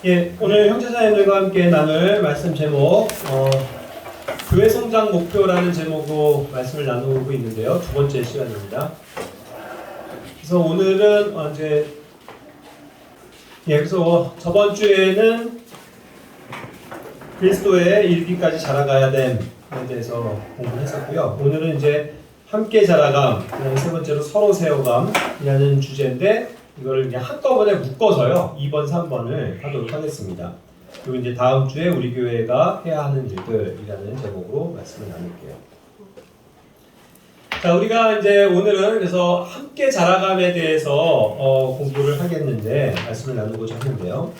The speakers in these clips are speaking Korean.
예, 오늘 형제자매들과 함께 나눌 말씀 제목 교회 성장 목표라는 제목으로 말씀을 나누고 있는데요. 두 번째 시간입니다. 그래서 오늘은 그래서 저번 주에는 그리스도의 이르기까지 자라가야 됨에 대해서 공부를 했었고요. 오늘은 이제 함께 자라감, 그다음에 세 번째로 서로 세워감이라는 주제인데 이거를 그냥 한꺼번에 묶어서요. 2번, 3번을 하도록 하겠습니다. 그리고 이제 다음 주에 우리 교회가 해야 하는 일들이라는 제목으로 말씀을 나눌게요. 자, 우리가 이제 오늘은 그래서 함께 자라감에 대해서 공부를 하겠는데 말씀을 나누고자 하는데요.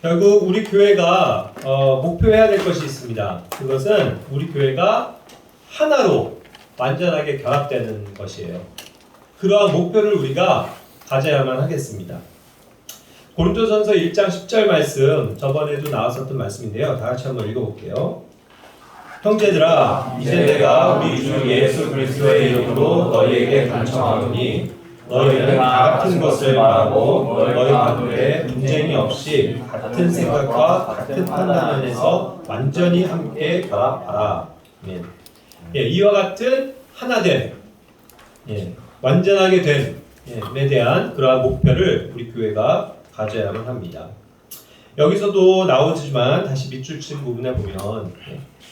결국 우리 교회가 목표해야 될 것이 있습니다. 그것은 우리 교회가 하나로 완전하게 결합되는 것이에요. 그러한 목표를 우리가 가져야만 하겠습니다. 고린도전서 1장 10절 말씀, 저번에도 나왔었던 말씀인데요. 다 같이 한번 읽어볼게요. 형제들아, 이제 내가 우리 주 예수 그리스도의 이름으로 너희에게 간청하노니 너희는 다 같은 것을 말하고 너희 가운데 분쟁이 없이 같은 생각과 같은 판단 안에서 완전히 함께 결합하라. 예, 이와 같은 하나됨, 완전하게 됨에 대한 그러한 목표를 우리 교회가 가져야만 합니다. 여기서도 나오지만 다시 밑줄 친 부분에 보면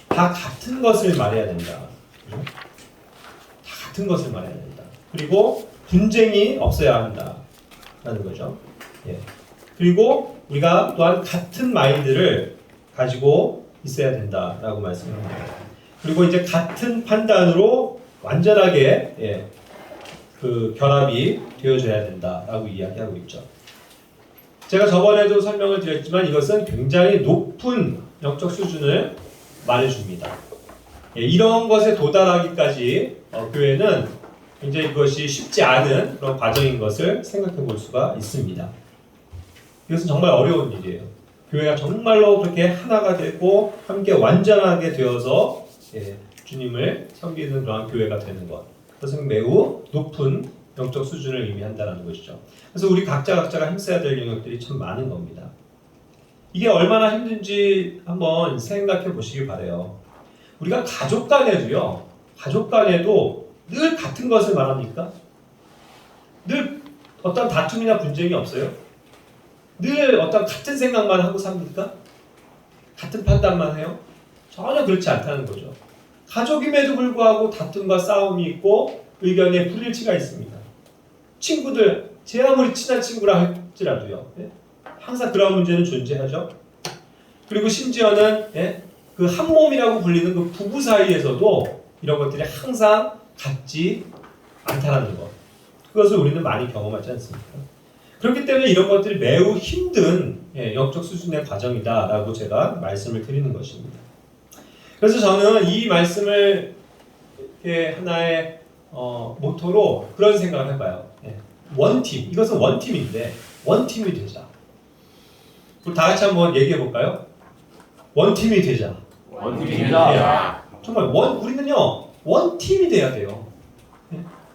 다 같은 것을 말해야 된다. 다 같은 것을 말해야 된다. 그리고 분쟁이 없어야 한다라는 거죠. 그리고 우리가 또한 같은 마인드를 가지고 있어야 된다라고 말씀합니다. 그리고 이제 같은 판단으로 완전하게 그 결합이 되어져야 된다라고 이야기하고 있죠. 제가 저번에도 설명을 드렸지만 이것은 굉장히 높은 영적 수준을 말해줍니다. 이런 것에 도달하기까지 교회는 굉장히 그것이 쉽지 않은 그런 과정인 것을 생각해 볼 수가 있습니다. 이것은 정말 어려운 일이에요. 교회가 정말로 그렇게 하나가 되고 함께 완전하게 되어서 주님을 섬기는 그런 교회가 되는 것. 그것은 매우 높은 영적 수준을 의미한다는 것이죠. 그래서 우리 각자가 힘써야 될 영역들이 참 많은 겁니다. 이게 얼마나 힘든지 한번 생각해 보시기 바라요. 우리가 가족 간에도 늘 같은 것을 말합니까? 늘 어떤 다툼이나 분쟁이 없어요? 늘 어떤 같은 생각만 하고 삽니까? 같은 판단만 해요? 전혀 그렇지 않다는 거죠. 가족임에도 불구하고 다툼과 싸움이 있고 의견에 불일치가 있습니다. 친구들, 제 아무리 친한 친구라 할지라도요. 항상 그런 문제는 존재하죠. 그리고 심지어는 그 한 몸이라고 불리는 그 부부 사이에서도 이런 것들이 항상 같지 않다는 것. 그것을 우리는 많이 경험하지 않습니까? 그렇기 때문에 이런 것들이 매우 힘든 영적 수준의 과정이다라고 제가 말씀을 드리는 것입니다. 그래서 저는 이 말씀을 이렇게 하나의 모토로 그런 생각을 해봐요. 원팀, 이것은 원팀인데 원팀이 되자. 우리 다 같이 한번 얘기해 볼까요? 원팀이 되자. 원팀이 되자. 정말 우리는요 원팀이 돼야 돼요.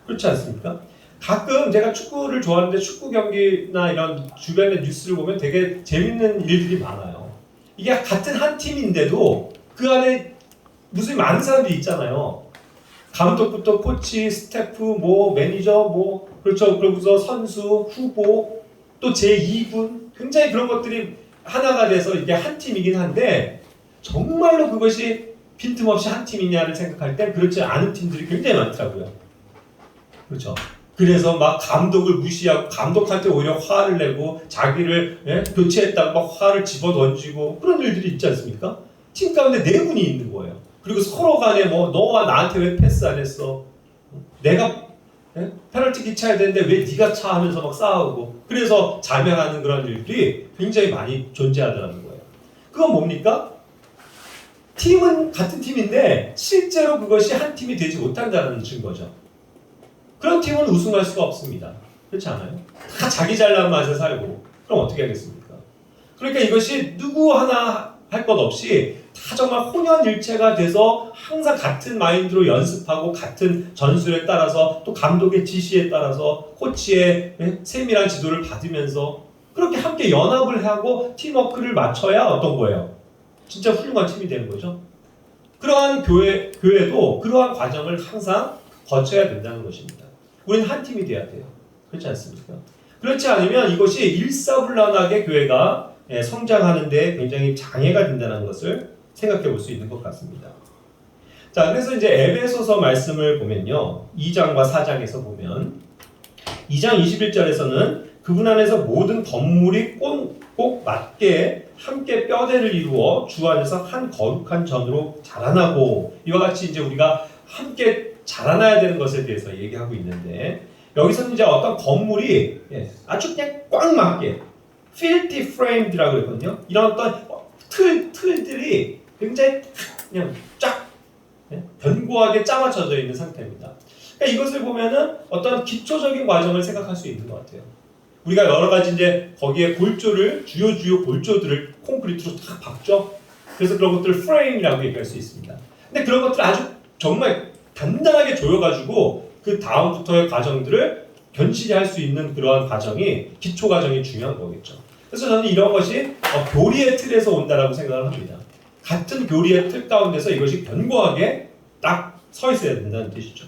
그렇지 않습니까? 가끔 제가 축구를 좋아하는데 축구 경기나 이런 주변의 뉴스를 보면 되게 재밌는 일들이 많아요. 이게 같은 한 팀인데도 그 안에 무슨 많은 사람들이 있잖아요. 감독부터 코치, 스태프, 매니저, 그렇죠. 그러고서 선수, 후보, 또 제2군, 굉장히 그런 것들이 하나가 돼서 이게 한 팀이긴 한데 정말로 그것이 빈틈없이 한 팀이냐를 생각할 때 그렇지 않은 팀들이 굉장히 많더라고요. 그렇죠. 그래서 막 감독을 무시하고 감독한테 오히려 화를 내고 자기를 교체했다고 막 화를 집어던지고 그런 일들이 있지 않습니까? 팀 가운데 내분이 있는 거예요. 그리고 서로 간에 너와 나한테 왜 패스 안 했어? 내가 페널티킥 차야 되는데 왜 네가 차 하면서 막 싸우고 그래서 자명하는 그런 일들이 굉장히 많이 존재하더라는 거예요. 그건 뭡니까? 팀은 같은 팀인데 실제로 그것이 한 팀이 되지 못한다는 증거죠. 그런 팀은 우승할 수가 없습니다. 그렇지 않아요? 다 자기 잘난 맛에 살고 그럼 어떻게 하겠습니까? 그러니까 이것이 누구 하나 할 것 없이 다 정말 혼연일체가 돼서 항상 같은 마인드로 연습하고 같은 전술에 따라서 또 감독의 지시에 따라서 코치의 세밀한 지도를 받으면서 그렇게 함께 연합을 하고 팀워크를 맞춰야 어떤 거예요? 진짜 훌륭한 팀이 되는 거죠. 그러한 교회도 그러한 과정을 항상 거쳐야 된다는 것입니다. 우리는 한 팀이 돼야 돼요. 그렇지 않습니까? 그렇지 않으면 이것이 일사불란하게 교회가 성장하는 데 굉장히 장애가 된다는 것을 생각해 볼 수 있는 것 같습니다. 자, 그래서 이제 에베소서 말씀을 보면요. 2장과 4장에서 보면 2장 21절에서는 그분 안에서 모든 건물이 꼭 맞게 함께 뼈대를 이루어 주 안에서 한 거룩한 전으로 자라나고, 이와 같이 이제 우리가 함께 자라나야 되는 것에 대해서 얘기하고 있는데, 여기서는 이제 어떤 건물이 아주 그냥 꽉 맞게 filthy framed라고 그랬거든요. 이런 어떤 틀들이 굉장히 그냥 쫙 견고하게 짜맞춰져 있는 상태입니다. 그러니까 이것을 보면은 어떤 기초적인 과정을 생각할 수 있는 것 같아요. 우리가 여러 가지 이제 거기에 주요 골조들을 콘크리트로 딱 박죠. 그래서 그런 것들을 프레임이라고 얘기할 수 있습니다. 근데 그런 것들을 아주 정말 단단하게 조여가지고 그 다음부터의 과정들을 견실히 할 수 있는 그러한 과정이, 기초 과정이 중요한 거겠죠. 그래서 저는 이런 것이 교리의 틀에서 온다라고 생각을 합니다. 같은 교리의 틀 가운데서 이것이 견고하게 딱 서 있어야 된다는 뜻이죠.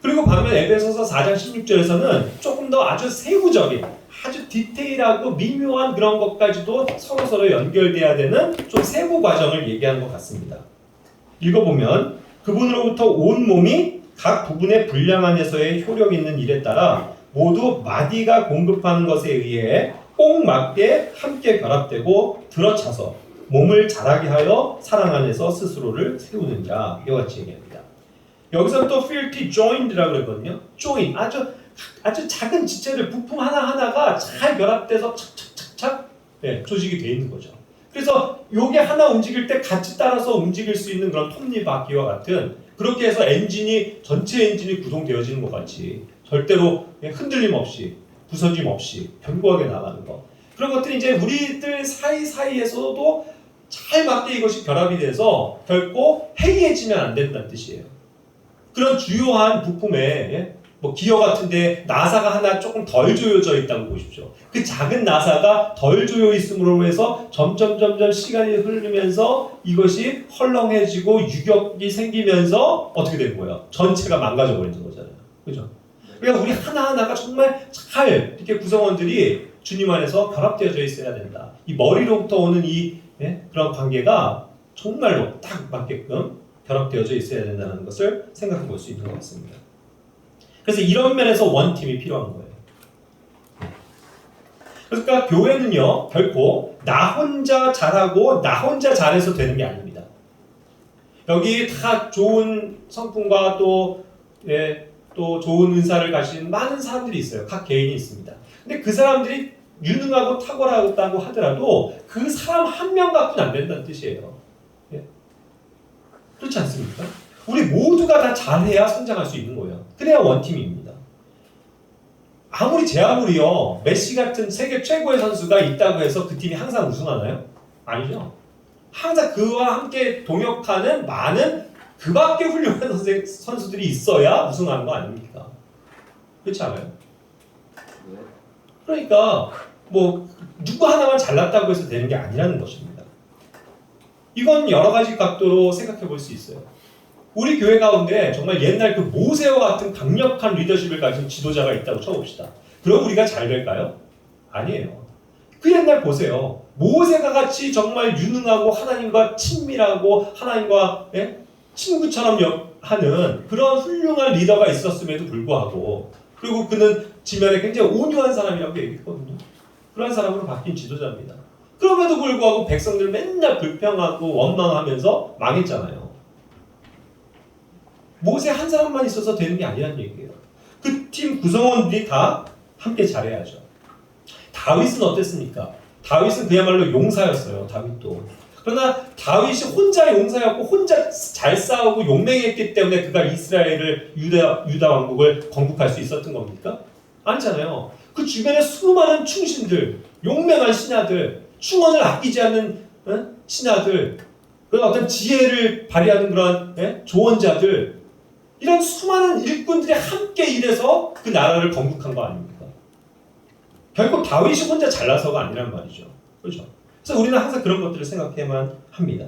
그리고 반면 에베소서 4장 16절에서는 조금 더 아주 세부적인, 아주 디테일하고 미묘한 그런 것까지도 서로 연결돼야 되는 좀 세부 과정을 얘기하는 것 같습니다. 읽어보면 그분으로부터 온 몸이 각 부분의 분량 안에서의 효력 있는 일에 따라 모두 마디가 공급하는 것에 의해 꼭 맞게 함께 결합되고 들어차서 몸을 자라게 하여 사랑 안에서 스스로를 세우는 자, 이와 같이 얘기합니다. 여기서 또 filthy joint라고 그랬거든요. joint, 아주 작은 지체들, 부품 하나하나가 잘 결합돼서 착착착착 조직이 돼 있는 거죠. 그래서 요게 하나 움직일 때 같이 따라서 움직일 수 있는 그런 톱니바퀴와 같은, 그렇게 해서 전체 엔진이 구성되어지는 것 같이 절대로 흔들림 없이, 부서짐 없이 견고하게 나가는 거. 그런 것들이 이제 우리들 사이사이에서도 잘 맞게 이것이 결합이 돼서 결코 해이해지면 안 된다는 뜻이에요. 그런 주요한 부품에 뭐 기어 같은데 나사가 하나 조금 덜 조여져 있다고 보십시오. 그 작은 나사가 덜 조여 있음으로 해서 점점 시간이 흐르면서 이것이 헐렁해지고 유격이 생기면서 어떻게 되는 거예요? 전체가 망가져 버리는 거잖아요. 그죠? 그러니까 우리 하나하나가 정말 잘 이렇게 구성원들이 주님 안에서 결합되어져 있어야 된다. 이 머리로부터 오는 이 그런 관계가 정말로 딱 맞게끔 결합되어져 있어야 된다는 것을 생각해 볼 수 있는 것 같습니다. 그래서 이런 면에서 원팀이 필요한 거예요. 그러니까 교회는요, 결코 나 혼자 잘하고 나 혼자 잘해서 되는 게 아닙니다. 여기 다 좋은 성품과 또 좋은 은사를 가진 많은 사람들이 있어요. 각 개인이 있습니다. 근데 그 사람들이 유능하고 탁월하다고 하더라도 그 사람 한 명 갖고는 안 된다는 뜻이에요. 그렇지 않습니까? 우리 모두가 다 잘해야 성장할 수 있는 거예요. 그래야 원팀입니다. 아무리요 메시 같은 세계 최고의 선수가 있다고 해서 그 팀이 항상 우승하나요? 아니죠. 항상 그와 함께 동역하는 많은 그 밖에 훌륭한 선수들이 있어야 우승하는 거 아닙니까? 그렇지 않아요? 그러니까 뭐 누구 하나만 잘났다고 해서 되는 게 아니라는 것입니다. 이건 여러 가지 각도로 생각해 볼 수 있어요. 우리 교회 가운데 정말 옛날 그 모세와 같은 강력한 리더십을 가진 지도자가 있다고 쳐봅시다. 그럼 우리가 잘 될까요? 아니에요. 그 옛날 보세요. 모세가 같이 정말 유능하고 하나님과 친밀하고 하나님과 친구처럼 하는 그런 훌륭한 리더가 있었음에도 불구하고, 그리고 그는 지면에 굉장히 온유한 사람이라고 얘기했거든요. 그런 사람으로 바뀐 지도자입니다. 그럼에도 불구하고 백성들 맨날 불평하고 원망하면서 망했잖아요. 모세 한 사람만 있어서 되는 게 아니란 얘기예요. 그 팀 구성원들이 다 함께 잘해야죠. 다윗은 어땠습니까? 다윗은 그야말로 용사였어요. 다윗도. 그러나 다윗이 혼자 용사였고 혼자 잘 싸우고 용맹했기 때문에 그가 이스라엘을 유다 왕국을 건국할 수 있었던 겁니까? 아니잖아요. 그 주변에 수많은 충신들, 용맹한 신하들, 충원을 아끼지 않는 신하들, 그런 어떤 지혜를 발휘하는 그런 조언자들, 이런 수많은 일꾼들이 함께 일해서 그 나라를 건국한 거 아닙니까? 결국 다윗이 혼자 잘나서가 아니란 말이죠. 그렇죠? 그래서 우리는 항상 그런 것들을 생각해야만 합니다.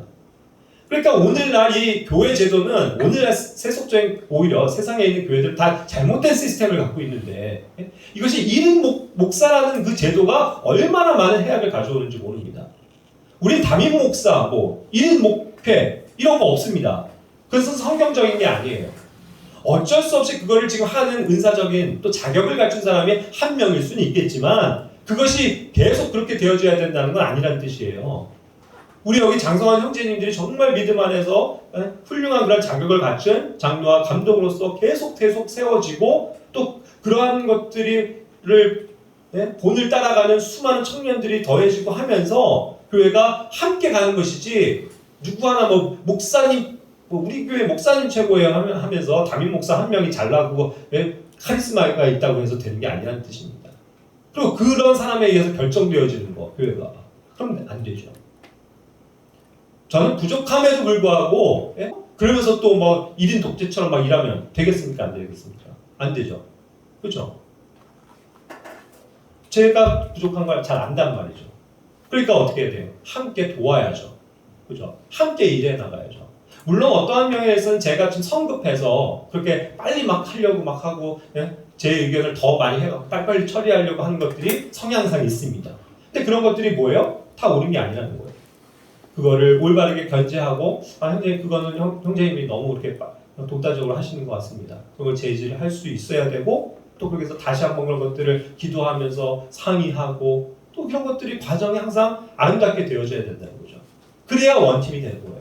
그러니까 오늘날 이 교회 제도는 오늘날 세속적인 오히려 세상에 있는 교회들 다 잘못된 시스템을 갖고 있는데 이것이 1인 목사라는 그 제도가 얼마나 많은 해악을 가져오는지 모릅니다. 우린 담임 목사, 1인 목회 이런 거 없습니다. 그것은 성경적인 게 아니에요. 어쩔 수 없이 그거를 지금 하는 은사적인 또 자격을 갖춘 사람이 한 명일 수는 있겠지만 그것이 계속 그렇게 되어져야 된다는 건 아니란 뜻이에요. 우리 여기 장성환 형제님들이 정말 믿음 안에서 훌륭한 그런 자격을 갖춘 장로와 감독으로서 계속 세워지고 또 그러한 것들을 본을 따라가는 수많은 청년들이 더해지고 하면서 교회가 함께 가는 것이지 누구 하나 목사님 우리 교회 목사님 최고예요 하면서 담임 목사 한 명이 잘나고 카리스마가 있다고 해서 되는 게 아니라는 뜻입니다. 그리고 그런 사람에 의해서 결정되어지는 거 교회가 그러면 안 되죠. 저는 부족함에도 불구하고 그러면서 또 1인 독재처럼 막 일하면 되겠습니까? 안 되겠습니까? 안 되죠. 그렇죠? 제가 부족한 걸 잘 안단 말이죠. 그러니까 어떻게 해야 돼요? 함께 도와야죠. 그죠? 함께 일해 나가야죠. 물론 어떠한 면에서는 제가 좀 성급해서 그렇게 빨리 막 하려고 막 하고 제 의견을 더 많이 해서 빨리 처리하려고 하는 것들이 성향상 있습니다. 근데 그런 것들이 뭐예요? 다 옳은 게 아니라는 거예요. 그거를 올바르게 견제하고 형제님 그거는 형제님이 너무 그렇게 독단적으로 하시는 것 같습니다. 그걸 제지를 할 수 있어야 되고 또 그렇게 해서 다시 한번 그런 것들을 기도하면서 상의하고 또 이런 것들이 과정이 항상 아름답게 되어져야 된다는 거죠. 그래야 원팀이 되는 거예요.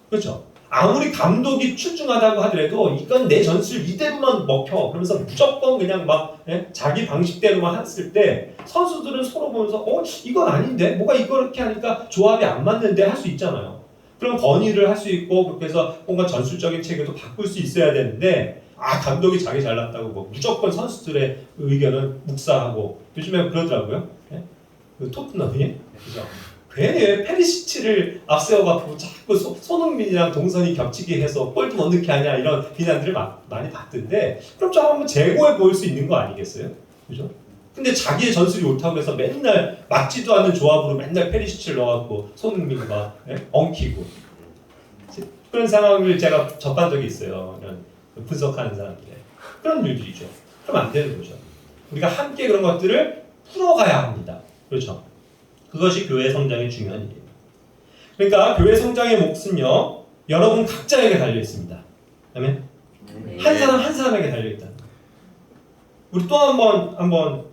그렇죠? 아무리 감독이 출중하다고 하더라도 이건 내 전술 이대로만 먹혀 그러면서 무조건 그냥 막 자기 방식대로만 했을 때 선수들은 서로 보면서 이건 아닌데 뭐가 이렇게 하니까 조합이 안 맞는데 할 수 있잖아요. 그럼 건의를 할 수 있고 그렇게 해서 뭔가 전술적인 체계도 바꿀 수 있어야 되는데 감독이 자기 잘났다고 무조건 선수들의 의견은 묵살하고 요즘에 그러더라고요. 그 토트넘이 그죠? 괜히 페리시치를 앞세워갖고 자꾸 손흥민이랑 동선이 겹치게 해서 골도 못 넣게 하냐 이런 비난들을 많이 받던데 그럼 좀 한번 재고해 보일 수 있는 거 아니겠어요? 그죠? 근데 자기의 전술이 옳다고 해서 맨날 맞지도 않는 조합으로 맨날 페리시치를 넣어갖고 손흥민과 엉키고 그런 상황을 제가 접한 적이 있어요. 이런 분석하는 사람들 그런 일들이죠. 그럼 안 되는 거죠. 우리가 함께 그런 것들을 풀어가야 합니다. 그렇죠? 그것이 교회 성장의 중요한 일이에요. 그러니까 교회 성장의 몫은요, 여러분 각자에게 달려 있습니다. 아멘. 네. 한 사람 한 사람에게 달려 있다. 우리 또 한번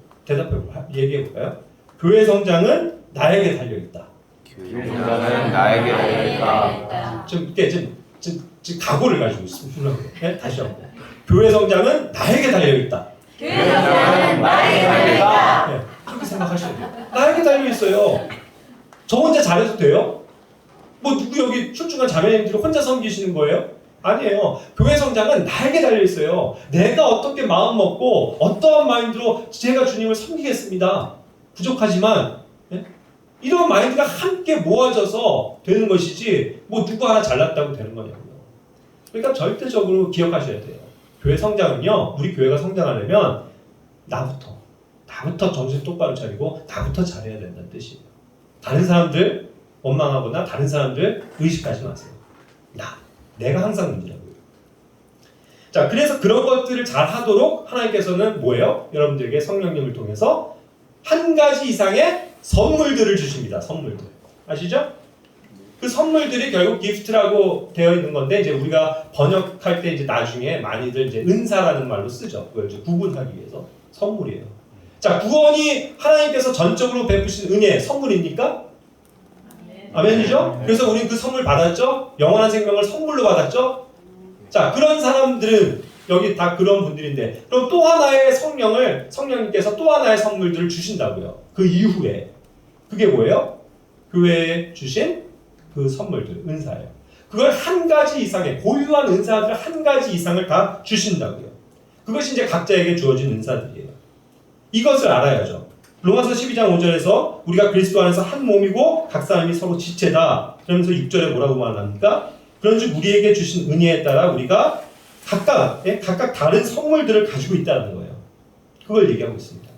얘기해 볼까요? 교회 성장은 나에게 달려 있다. 교회 성장은 나에게 달려 있다. 지금 각오를 가지고 있습니다. 네? 다시 한번. 교회 성장은 나에게 달려 있다. 교회 성장은 나에게 달려 있다. 네, 그렇게 생각하셔야 돼요. 나에게 달려 있어요. 저 혼자 잘해도 돼요? 누구 여기 출중한 자매님들이 혼자 섬기시는 거예요? 아니에요. 교회 성장은 나에게 달려 있어요. 내가 어떻게 마음 먹고 어떠한 마인드로 제가 주님을 섬기겠습니다. 부족하지만 이런 마인드가 함께 모아져서 되는 것이지 누구 하나 잘났다고 되는 거냐고요. 그러니까 절대적으로 기억하셔야 돼요. 교회 성장은요, 우리 교회가 성장하려면 나부터 정신 똑바로 차리고 나부터 잘해야 된다는 뜻이에요. 다른 사람들 원망하거나 다른 사람들 의식하지 마세요. 내가 항상 문제라고요. 자, 그래서 그런 것들을 잘 하도록 하나님께서는 뭐예요? 여러분들에게 성령님을 통해서 한 가지 이상의 선물들을 주십니다. 선물들. 아시죠? 그 선물들이 결국 기프트라고 되어 있는 건데 이제 우리가 번역할 때 이제 나중에 많이들 이제 은사라는 말로 쓰죠. 그걸 이제 구분하기 위해서 선물이에요. 자, 구원이 하나님께서 전적으로 베푸신 은혜의 선물입니까? 아멘이죠? 그래서 우리는 그 선물 받았죠? 영원한 생명을 선물로 받았죠? 자, 그런 사람들은 여기 다 그런 분들인데 그럼 또 하나의 성령님께서 또 하나의 선물들을 주신다고요. 그 이후에 그게 뭐예요? 교회에 주신 그 선물들, 은사예요. 그걸 한 가지 이상의 고유한 은사들 한 가지 이상을 다 주신다고요. 그것이 이제 각자에게 주어진 은사들이에요. 이것을 알아야죠. 로마서 12장 5절에서 우리가 그리스도 안에서 한 몸이고 각 사람이 서로 지체다. 그러면서 6절에 뭐라고 말합니까? 그런즉 우리에게 주신 은혜에 따라 우리가 각각 다른 선물들을 가지고 있다는 거예요. 그걸 얘기하고 있습니다.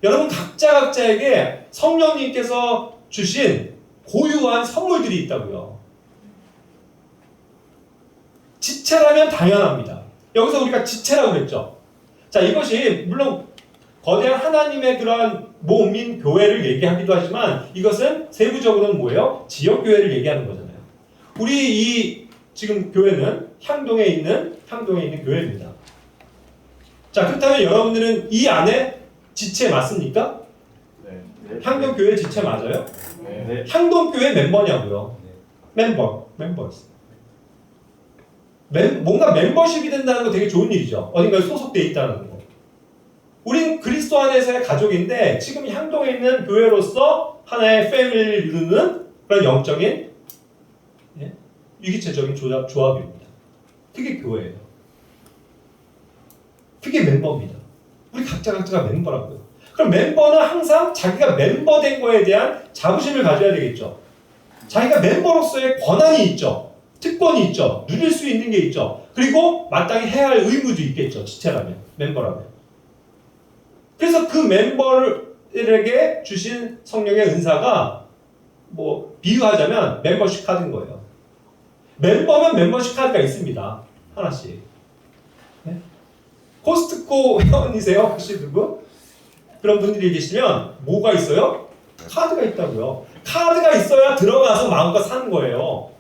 여러분 각자에게 성령님께서 주신 고유한 선물들이 있다고요. 지체라면 당연합니다. 여기서 우리가 지체라고 그랬죠. 자, 이것이 물론 거대한 하나님의 그러한 몸인 교회를 얘기하기도 하지만 이것은 세부적으로는 뭐예요? 지역교회를 얘기하는 거잖아요. 우리 이 지금 교회는 향동에 있는 교회입니다. 자, 그렇다면 여러분들은 이 안에 지체 맞습니까? 네. 향동교회 지체 맞아요? 네. 향동교회 멤버냐고요? 멤버스. 뭔가 멤버십이 된다는 거 되게 좋은 일이죠. 어딘가에 소속돼 있다는 거. 우린 그리스도 안에서의 가족인데 지금 향동에 있는 교회로서 하나의 패밀리를 이루는 그런 영적인 유기체적인 조합입니다. 그게 교회예요. 그게 멤버입니다. 우리 각자가 멤버라고요. 그럼 멤버는 항상 자기가 멤버 된 거에 대한 자부심을 가져야 되겠죠. 자기가 멤버로서의 권한이 있죠. 특권이 있죠. 누릴 수 있는 게 있죠. 그리고 마땅히 해야 할 의무도 있겠죠. 지체라면, 멤버라면. 그래서 그 멤버에게 주신 성령의 은사가 뭐 비유하자면 멤버십 카드인 거예요. 멤버면 멤버십 카드가 있습니다. 하나씩. 네? 코스트코 회원이세요? 혹시 누구? 그런 분들이 계시면 뭐가 있어요? 카드가 있다고요. 카드가 있어야 들어가서 마음껏 사는 거예요.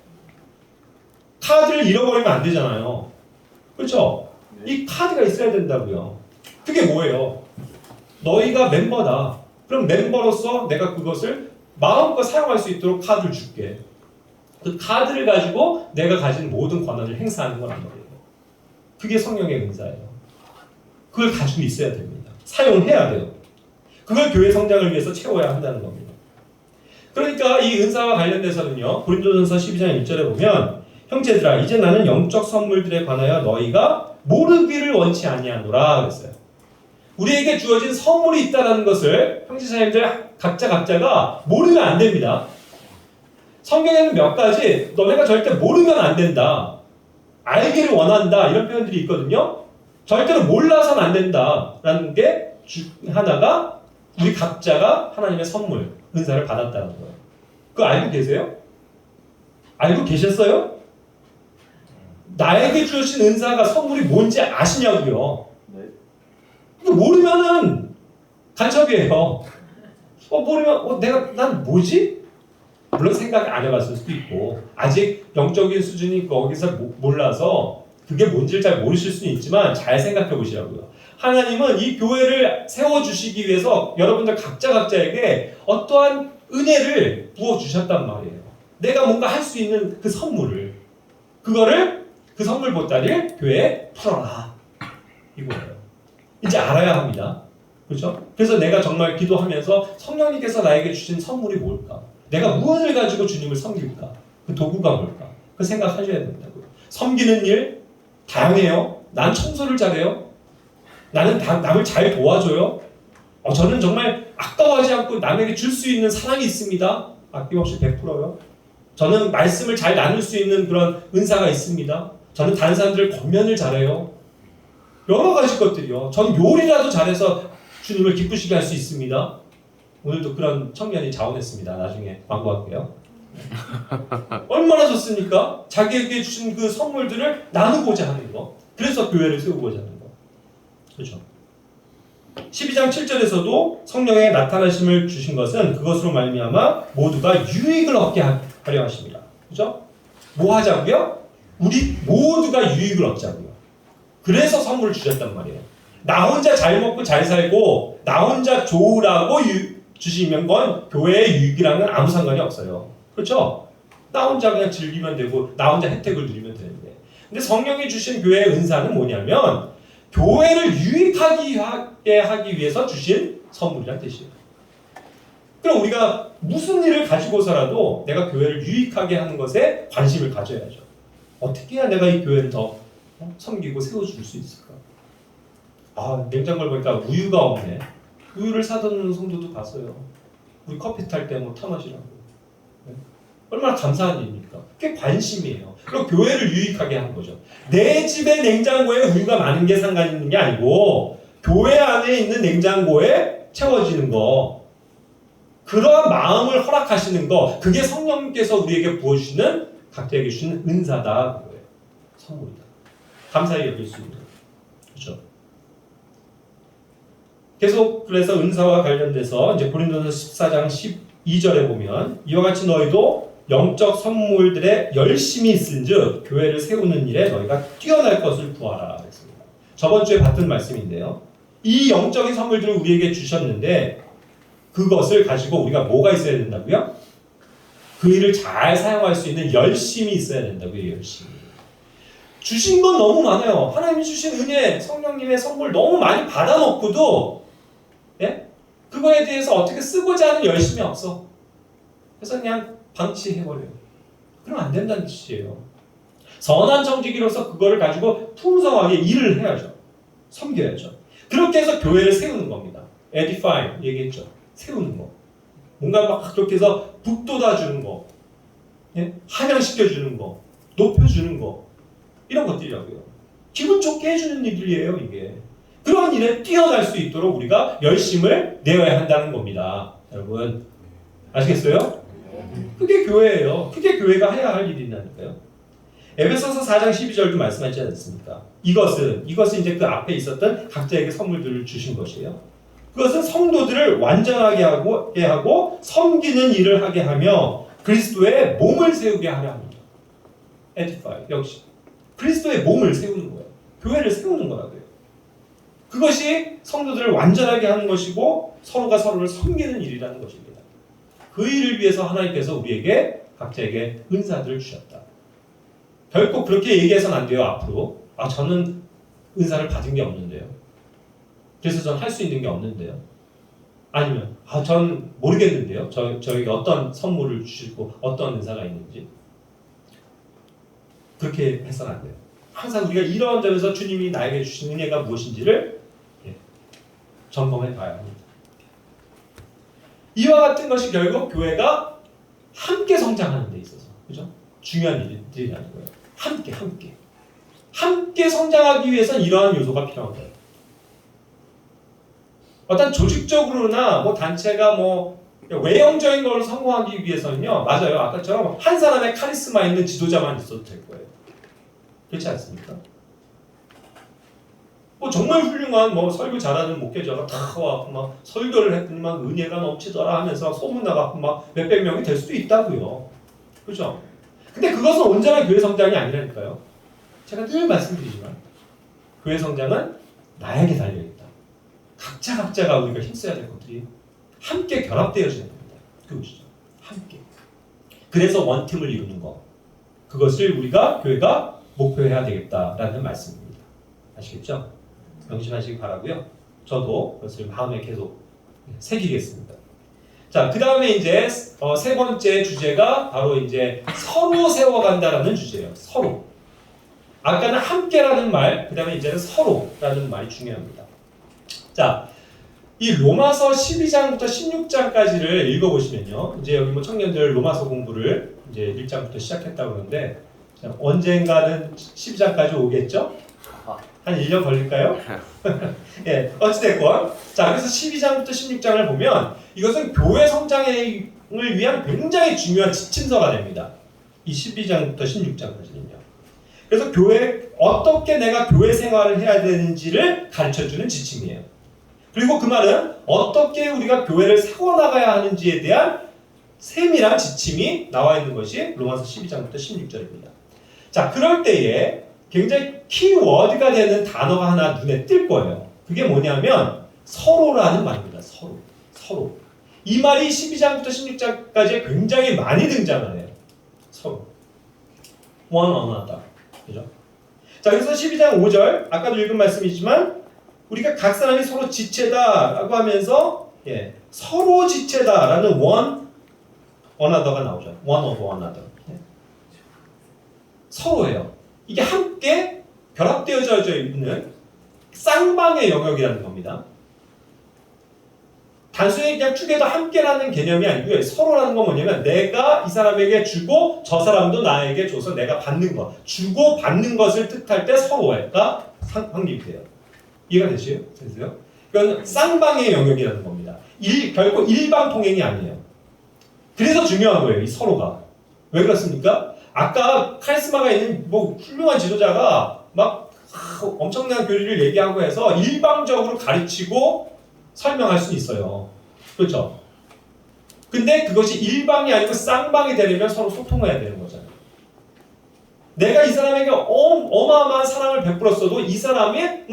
카드를 잃어버리면 안 되잖아요. 그렇죠? 이 카드가 있어야 된다고요. 그게 뭐예요? 너희가 멤버다. 그럼 멤버로서 내가 그것을 마음껏 사용할 수 있도록 카드를 줄게. 그 카드를 가지고 내가 가진 모든 권한을 행사하는 거란 말이에요. 그게 성령의 은사예요. 그걸 가지고 있어야 됩니다. 사용해야 돼요. 그걸 교회 성장을 위해서 채워야 한다는 겁니다. 그러니까 이 은사와 관련돼서는요. 고린도전서 12장 1절에 보면 형제들아 이제 나는 영적 선물들에 관하여 너희가 모르기를 원치 아니하노라 그랬어요. 우리에게 주어진 선물이 있다는 것을 형제자매들 각자가 모르면 안 됩니다. 성경에는 몇 가지 너네가 절대 모르면 안 된다. 알기를 원한다. 이런 표현들이 있거든요. 절대로 몰라서는 안 된다라는 게 하나가 우리 각자가 하나님의 선물, 은사를 받았다는 거예요. 그거 알고 계세요? 알고 계셨어요? 나에게 주신 은사가 선물이 뭔지 아시냐고요? 네. 모르면은 간첩이에요. 모르면 난 뭐지? 물론 생각 안 해봤을 수도 있고 아직 영적인 수준이 거기서 몰라서 그게 뭔지를 잘 모르실 수는 있지만 잘 생각해 보시라고요. 하나님은 이 교회를 세워주시기 위해서 여러분들 각자에게 어떠한 은혜를 부어주셨단 말이에요. 내가 뭔가 할 수 있는 그 선물을 그 선물 보따리를 교회에 풀어라 이거예요. 이제 알아야 합니다. 그렇죠? 그래서 내가 정말 기도하면서 성령님께서 나에게 주신 선물이 뭘까? 내가 무엇을 가지고 주님을 섬길까? 그 도구가 뭘까? 그 생각하셔야 된다고요. 섬기는 일 다양해요. 난 청소를 잘해요. 나는 남을 잘 도와줘요. 저는 정말 아까워하지 않고 남에게 줄 수 있는 사랑이 있습니다. 아낌없이 베풀어요. 저는 말씀을 잘 나눌 수 있는 그런 은사가 있습니다. 저는 다른 사람들을 권면을 잘해요. 여러 가지 것들이요. 전 요리라도 잘해서 주님을 기쁘시게 할 수 있습니다. 오늘도 그런 청년이 자원했습니다. 나중에 광고할게요. 얼마나 좋습니까? 자기에게 주신 그 선물들을 나누고자 하는 거. 그래서 교회를 세우고자 하는 거. 그렇죠? 12장 7절에서도 성령의 나타나심을 주신 것은 그것으로 말미암아 모두가 유익을 얻게 하려 하십니다. 그렇죠? 뭐 하자고요? 우리 모두가 유익을 얻자고요. 그래서 선물을 주셨단 말이에요. 나 혼자 잘 먹고 잘 살고 나 혼자 좋으라고 주시면 건 교회의 유익이랑은 아무 상관이 없어요. 그렇죠? 나 혼자 그냥 즐기면 되고 나 혼자 혜택을 누리면 되는데 근데 성령이 주신 교회의 은사는 뭐냐면 교회를 유익하게 하기 위해서 주신 선물이란 뜻이에요. 그럼 우리가 무슨 일을 가지고서라도 내가 교회를 유익하게 하는 것에 관심을 가져야죠. 어떻게 해야 내가 이 교회를 더 섬기고 세워줄 수 있을까? 냉장고를 보니까 우유가 없네. 우유를 사다 놓는 성도도 봤어요. 우리 커피 탈 때 타 마시라고. 얼마나 감사한 일입니까? 그게 관심이에요. 그리고 교회를 유익하게 하는 거죠. 내 집의 냉장고에 우유가 많은 게 상관 있는 게 아니고 교회 안에 있는 냉장고에 채워지는 거, 그러한 마음을 허락하시는 거, 그게 성령님께서 우리에게 부어주시는 각자에게 주시는 은사다. 그거예요. 선물이다. 감사히 여길 수 있는. 그렇죠? 계속 그래서 은사와 관련돼서 이제 고린도서 14장 12절에 보면 이와 같이 너희도 영적 선물들에 열심히 있은즉 교회를 세우는 일에 너희가 뛰어날 것을 구하라 했습니다. 저번 주에 봤던 말씀인데요. 이 영적인 선물들을 우리에게 주셨는데 그것을 가지고 우리가 뭐가 있어야 된다고요? 그 일을 잘 사용할 수 있는 열심이 있어야 된다고요. 열심히. 주신 건 너무 많아요. 하나님이 주신 은혜, 성령님의 선물 너무 많이 받아놓고도 예? 그거에 대해서 어떻게 쓰고자 하는 열심이 없어. 그래서 그냥 방치해버려요. 그럼 안 된다는 뜻이에요. 선한 정직이로서 그거를 가지고 풍성하게 일을 해야죠. 섬겨야죠. 그렇게 해서 교회를 세우는 겁니다. edify 얘기했죠. 세우는 거. 뭔가 막 그렇게 해서 북돋아주는 거, 예? 함양시켜주는 거, 높여주는 거, 이런 것들이라고요. 기분 좋게 해주는 일이에요, 이게. 그런 일에 뛰어날 수 있도록 우리가 열심을 내어야 한다는 겁니다. 여러분, 아시겠어요? 그게 교회예요. 그게 교회가 해야 할 일이라니까요. 에베소서 4장 12절도 말씀하지 않습니까? 이것은 이제 그 앞에 있었던 각자에게 선물들을 주신 것이에요. 그것은 성도들을 완전하게 하고 섬기는 일을 하게 하며 그리스도의 몸을 세우게 하려 합니다. edify 역시 그리스도의 몸을 세우는 거예요. 교회를 세우는 거라고요. 그것이 성도들을 완전하게 하는 것이고 서로가 서로를 섬기는 일이라는 것입니다. 그 일을 위해서 하나님께서 우리에게 각자에게 은사들을 주셨다. 결코 그렇게 얘기해서는 안 돼요. 앞으로 저는 은사를 받은 게 없는데요. 그래서 전 할 수 있는 게 없는데요. 아니면 전 모르겠는데요. 저에게 어떤 선물을 주시고 어떤 은사가 있는지. 그렇게 해서는 안 돼요. 항상 우리가 이러한 점에서 주님이 나에게 주신 은혜가 무엇인지를 점검해 봐야 합니다. 이와 같은 것이 결국 교회가 함께 성장하는 데 있어서 그죠? 중요한 일들이라는 거예요. 함께 성장하기 위해서는 이러한 요소가 필요한 거예요. 어떤 조직적으로나 단체가 외형적인 걸 성공하기 위해서는요, 맞아요. 아까처럼 한 사람의 카리스마 있는 지도자만 있어도 될 거예요. 그렇지 않습니까? 정말 훌륭한 설교 잘하는 목회자가 다 와서 막 설교를 했더니만 은혜가 넘치더라 하면서 소문나갖고 막 몇백 명이 될 수도 있다고요. 그렇죠? 근데 그것은 온전한 교회 성장이 아니라니까요. 제가 늘 말씀드리지만 교회 성장은 나에게 달려있다. 각자가 우리가 힘써야 될 것들이 함께 결합되어져야 됩니다. 그것이죠. 함께. 그래서 원팀을 이루는 것. 그것을 교회가 목표해야 되겠다라는 말씀입니다. 아시겠죠? 명심하시기 바라고요. 저도 그것을 마음에 계속 새기겠습니다. 자, 그 다음에 이제 세 번째 주제가 바로 이제 서로 세워간다라는 주제예요. 서로. 아까는 함께라는 말, 그 다음에 이제는 서로라는 말이 중요합니다. 자, 이 로마서 12장부터 16장까지를 읽어보시면요. 이제 여기 청년들 로마서 공부를 이제 1장부터 시작했다고 그러는데 언젠가는 12장까지 오겠죠? 한 1년 걸릴까요? 예, 어찌됐건. 자, 그래서 12장부터 16장을 보면 이것은 교회 성장을 위한 굉장히 중요한 지침서가 됩니다. 이 12장부터 16장까지는요. 그래서 어떻게 내가 교회 생활을 해야 되는지를 가르쳐주는 지침이에요. 그리고 그 말은 어떻게 우리가 교회를 세워나가야 하는지에 대한 세밀한 지침이 나와 있는 것이 로마서 12장부터 16절입니다. 자, 그럴 때에 굉장히 키워드가 되는 단어가 하나 눈에 띌 거예요. 그게 뭐냐면 서로라는 말입니다. 서로. 이 말이 12장부터 16장까지 굉장히 많이 등장을 해요. 서로. one another. 그죠? 자, 그래서 12장 5절 아까도 읽은 말씀이지만 우리가 각 사람이 서로 지체다라고 하면서 서로 지체다라는 one another가 나오죠. one of another. 서로예요. 이게 함께 결합되어져 있는 쌍방의 영역이라는 겁니다. 단순히 그냥 투게더 함께라는 개념이 아니고요. 서로라는 건 뭐냐면 내가 이 사람에게 주고 저 사람도 나에게 줘서 내가 받는 것. 주고 받는 것을 뜻할 때 서로가 확립돼요. 이해가 되세요? 그건 쌍방의 영역이라는 겁니다. 결코 일방통행이 아니에요. 그래서 중요한 거예요. 이 서로가. 왜 그렇습니까? 아까 카리스마가 있는 뭐 훌륭한 지도자가 막 엄청난 교리를 얘기하고 해서 일방적으로 가르치고 설명할 수 있어요. 그렇죠? 근데 그것이 일방이 아니고 쌍방이 되려면 서로 소통해야 되는 거잖아요. 내가 이 사람에게 어마어마한 사랑을 베풀었어도 이 사람은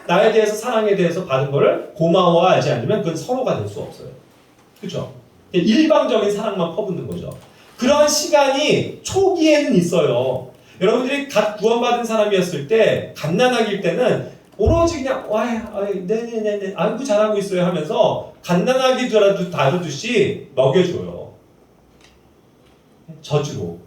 나에 대해서 사랑에 대해서 받은 거를 고마워하지 않으면 그건 서로가 될 수 없어요. 그렇죠? 일방적인 사랑만 퍼붓는 거죠. 그런 시간이 초기에는 있어요. 여러분들이 갓 구원받은 사람이었을 때 갓난아기일 때는 오로지 그냥 네네네네 아이고 잘하고 있어요 하면서 갓난아기더라도 다루듯이 먹여줘요. 젖으로.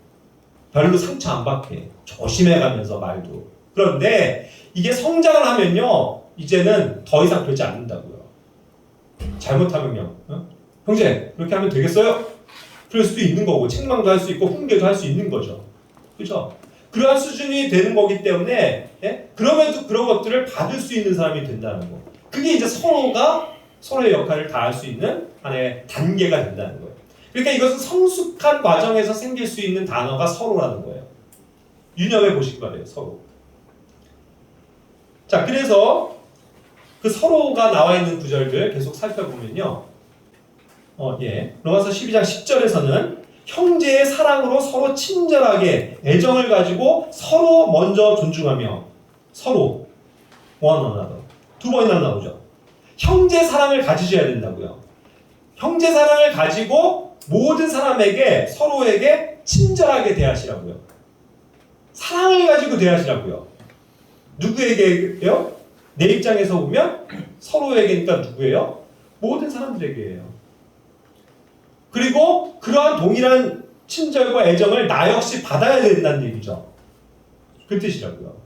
별로 상처 안 받게 조심해가면서 말도. 그런데 이게 성장을 하면요 이제는 더 이상 그러지 않는다고요. 잘못하면요 형제 그렇게 하면 되겠어요? 그럴 수도 있는 거고 책망도 할 수 있고 훈계도 할 수 있는 거죠. 그렇죠? 그러한 수준이 되는 거기 때문에 그럼에도 그런 것들을 받을 수 있는 사람이 된다는 거. 그게 이제 서로가 서로의 역할을 다할 수 있는 하나의 단계가 된다는 거예요. 그러니까 이것은 성숙한 과정에서 생길 수 있는 단어가 서로라는 거예요. 유념해 보시기 바래요. 서로. 자, 그래서 그 서로가 나와 있는 구절들 계속 살펴보면요. 로마서 12장 10절에서는 형제의 사랑으로 서로 친절하게 애정을 가지고 서로 먼저 존중하며 서로 one another 두 번이나 나오죠. 형제 사랑을 가지셔야 된다고요. 형제 사랑을 가지고 모든 사람에게 서로에게 친절하게 대하시라고요. 사랑을 가지고 대하시라고요. 누구에게요? 내 입장에서 보면 서로에게니까 누구예요? 모든 사람들에게예요. 그리고 그러한 동일한 친절과 애정을 나 역시 받아야 된다는 얘기죠. 그 뜻이라고요.